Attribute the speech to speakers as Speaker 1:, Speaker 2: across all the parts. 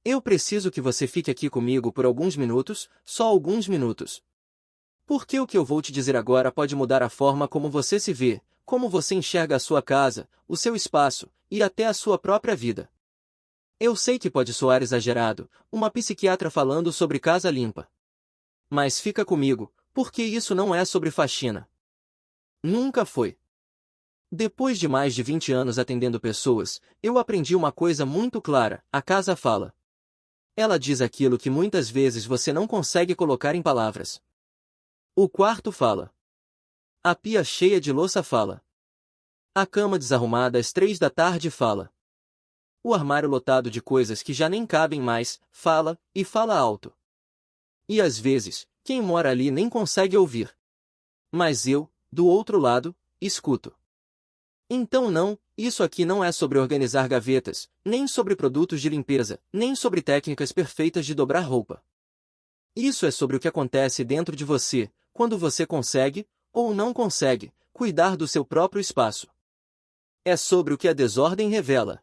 Speaker 1: Eu preciso que você fique aqui comigo por alguns minutos, só alguns minutos. Porque o que eu vou te dizer agora pode mudar a forma como você se vê, como você enxerga a sua casa, o seu espaço, e até a sua própria vida. Eu sei que pode soar exagerado, uma psiquiatra falando sobre casa limpa. Mas fica comigo, porque isso não é sobre faxina. Nunca foi. Depois de mais de 20 anos atendendo pessoas, eu aprendi uma coisa muito clara: a casa fala. Ela diz aquilo que muitas vezes você não consegue colocar em palavras. O quarto fala. A pia cheia de louça fala. A cama desarrumada às 3 da tarde fala. O armário lotado de coisas que já nem cabem mais, fala, e fala alto. E às vezes, quem mora ali nem consegue ouvir. Mas eu, do outro lado, escuto. Então não, isso aqui não é sobre organizar gavetas, nem sobre produtos de limpeza, nem sobre técnicas perfeitas de dobrar roupa. Isso é sobre o que acontece dentro de você, quando você consegue, ou não consegue, cuidar do seu próprio espaço. É sobre o que a desordem revela.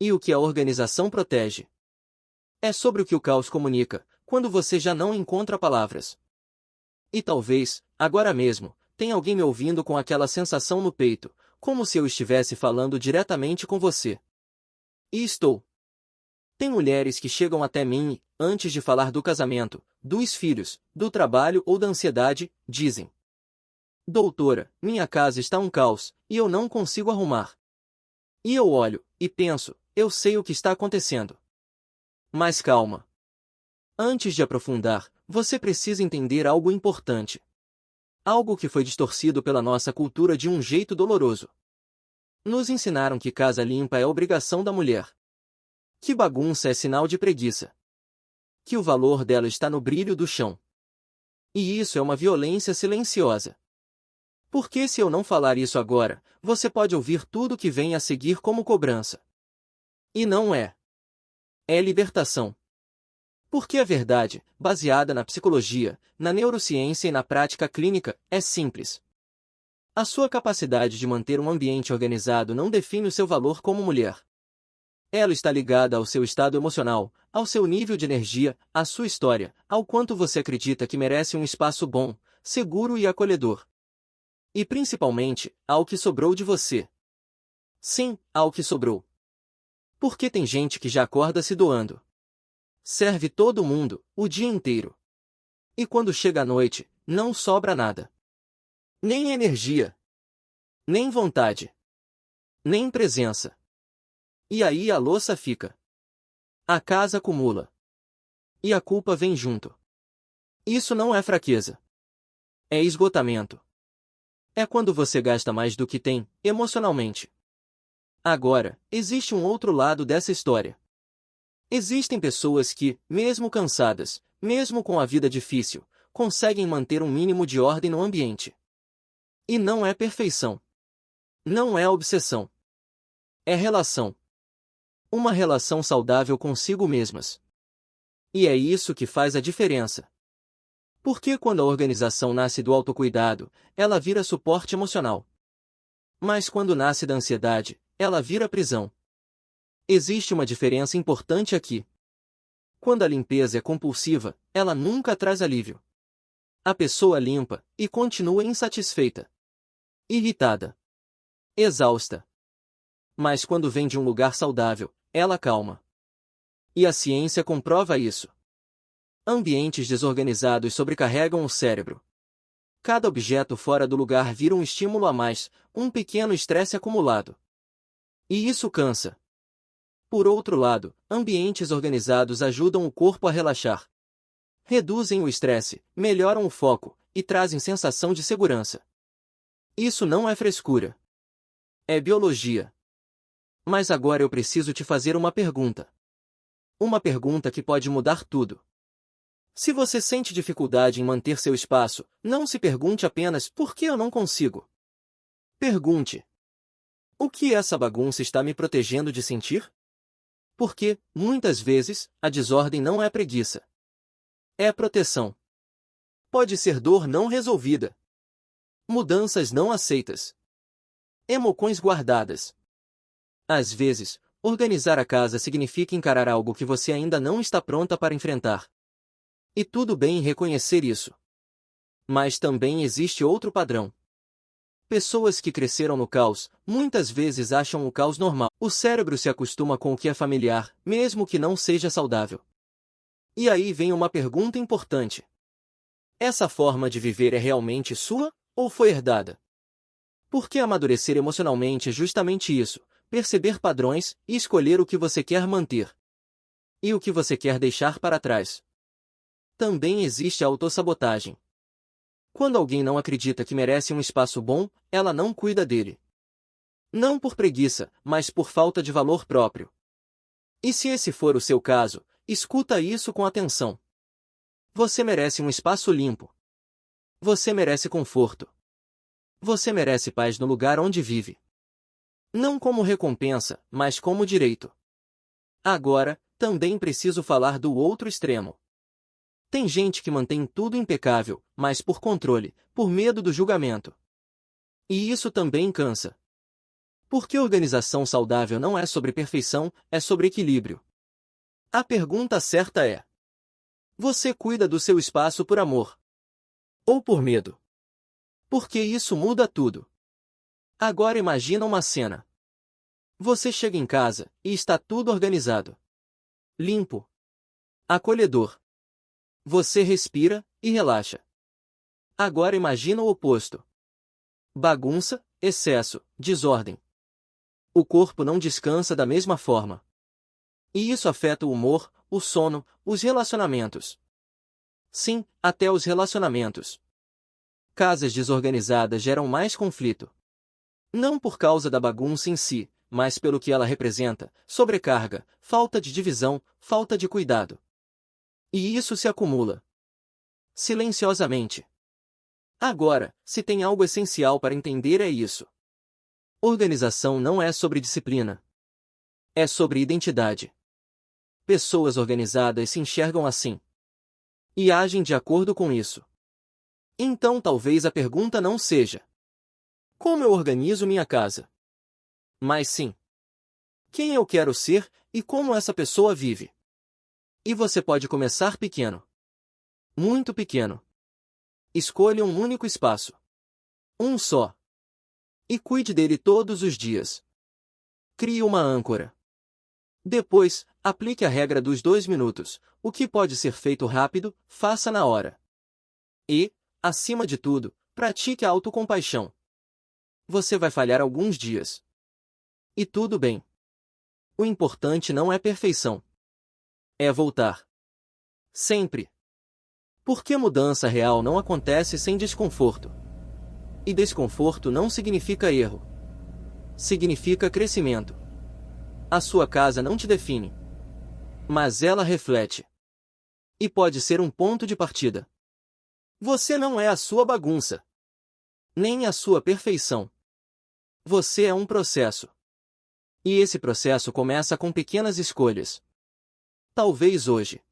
Speaker 1: E o que a organização protege. É sobre o que o caos comunica, quando você já não encontra palavras. E talvez, agora mesmo, tenha alguém me ouvindo com aquela sensação no peito, como se eu estivesse falando diretamente com você. E estou. Tem mulheres que chegam até mim e, antes de falar do casamento, dos filhos, do trabalho ou da ansiedade, dizem: Doutora, minha casa está um caos, e eu não consigo arrumar. E eu olho, e penso, eu sei o que está acontecendo. Mas calma. Antes de aprofundar, você precisa entender algo importante. Algo que foi distorcido pela nossa cultura de um jeito doloroso. Nos ensinaram que casa limpa é obrigação da mulher. Que bagunça é sinal de preguiça. Que o valor dela está no brilho do chão. E isso é uma violência silenciosa. Porque se eu não falar isso agora, você pode ouvir tudo que vem a seguir como cobrança. E não é. É libertação. Porque a verdade, baseada na psicologia, na neurociência e na prática clínica, é simples. A sua capacidade de manter um ambiente organizado não define o seu valor como mulher. Ela está ligada ao seu estado emocional, ao seu nível de energia, à sua história, ao quanto você acredita que merece um espaço bom, seguro e acolhedor. E principalmente, ao que sobrou de você. Sim, ao que sobrou. Porque tem gente que já acorda se doando. Serve todo mundo, o dia inteiro. E quando chega a noite, não sobra nada. Nem energia. Nem vontade. Nem presença. E aí a louça fica. A casa acumula. E a culpa vem junto. Isso não é fraqueza. É esgotamento. É quando você gasta mais do que tem, emocionalmente. Agora, existe um outro lado dessa história. Existem pessoas que, mesmo cansadas, mesmo com a vida difícil, conseguem manter um mínimo de ordem no ambiente. E não é perfeição. Não é obsessão. É relação. Uma relação saudável consigo mesmas. E é isso que faz a diferença. Porque quando a organização nasce do autocuidado, ela vira suporte emocional. Mas quando nasce da ansiedade, ela vira prisão. Existe uma diferença importante aqui. Quando a limpeza é compulsiva, ela nunca traz alívio. A pessoa limpa e continua insatisfeita, irritada, exausta. Mas quando vem de um lugar saudável, ela calma. E a ciência comprova isso. Ambientes desorganizados sobrecarregam o cérebro. Cada objeto fora do lugar vira um estímulo a mais, um pequeno estresse acumulado. E isso cansa. Por outro lado, ambientes organizados ajudam o corpo a relaxar. Reduzem o estresse, melhoram o foco e trazem sensação de segurança. Isso não é frescura. É biologia. Mas agora eu preciso te fazer uma pergunta. Uma pergunta que pode mudar tudo. Se você sente dificuldade em manter seu espaço, não se pergunte apenas por que eu não consigo. Pergunte: o que essa bagunça está me protegendo de sentir? Porque, muitas vezes, a desordem não é preguiça. É proteção. Pode ser dor não resolvida. Mudanças não aceitas. Emoções guardadas. Às vezes, Organizar a casa significa encarar algo que você ainda não está pronta para enfrentar. E tudo bem reconhecer isso. Mas também existe outro padrão. Pessoas que cresceram no caos, muitas vezes acham o caos normal. O cérebro se acostuma com o que é familiar, mesmo que não seja saudável. E aí vem uma pergunta importante. Essa forma de viver é realmente sua, ou foi herdada? Porque amadurecer emocionalmente é justamente isso, perceber padrões e escolher o que você quer manter. E o que você quer deixar para trás. Também existe a autossabotagem. Quando alguém não acredita que merece um espaço bom, ela não cuida dele. Não por preguiça, mas por falta de valor próprio. E se esse for o seu caso, escuta isso com atenção. Você merece um espaço limpo. Você merece conforto. Você merece paz no lugar onde vive. Não como recompensa, mas como direito. Agora, também preciso falar do outro extremo. Tem gente que mantém tudo impecável, mas por controle, por medo do julgamento. E isso também cansa. Porque organização saudável não é sobre perfeição, é sobre equilíbrio. A pergunta certa é: você cuida do seu espaço por amor? Ou por medo? Porque isso muda tudo. Agora imagina uma cena. Você chega em casa, e está tudo organizado. Limpo. Acolhedor. Você respira, e relaxa. Agora imagina o oposto. Bagunça, excesso, desordem. O corpo não descansa da mesma forma. E isso afeta o humor, o sono, os relacionamentos. Sim, até os relacionamentos. Casas desorganizadas geram mais conflito. Não por causa da bagunça em si, mas pelo que ela representa: sobrecarga, falta de divisão, falta de cuidado. E isso se acumula. Silenciosamente. Agora, se tem algo essencial para entender é isso. Organização não é sobre disciplina. É sobre identidade. Pessoas organizadas se enxergam assim. E agem de acordo com isso. Então talvez a pergunta não seja: como eu organizo minha casa? Mas sim: quem eu quero ser e como essa pessoa vive? E você pode começar pequeno. Muito pequeno. Escolha um único espaço. Um só. E cuide dele todos os dias. Crie uma âncora. Depois, aplique a regra dos 2 minutos. O que pode ser feito rápido, faça na hora. E, acima de tudo, pratique a autocompaixão. Você vai falhar alguns dias. E tudo bem. O importante não é perfeição. É voltar. Sempre. Porque mudança real não acontece sem desconforto. E desconforto não significa erro. Significa crescimento. A sua casa não te define. Mas ela reflete. E pode ser um ponto de partida. Você não é a sua bagunça. Nem a sua perfeição. Você é um processo. E esse processo começa com pequenas escolhas. Talvez hoje.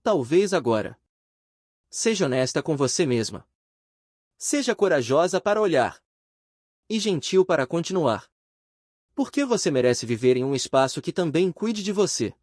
Speaker 1: Talvez agora. Seja honesta com você mesma. Seja corajosa para olhar. E gentil para continuar. Porque você merece viver em um espaço que também cuide de você.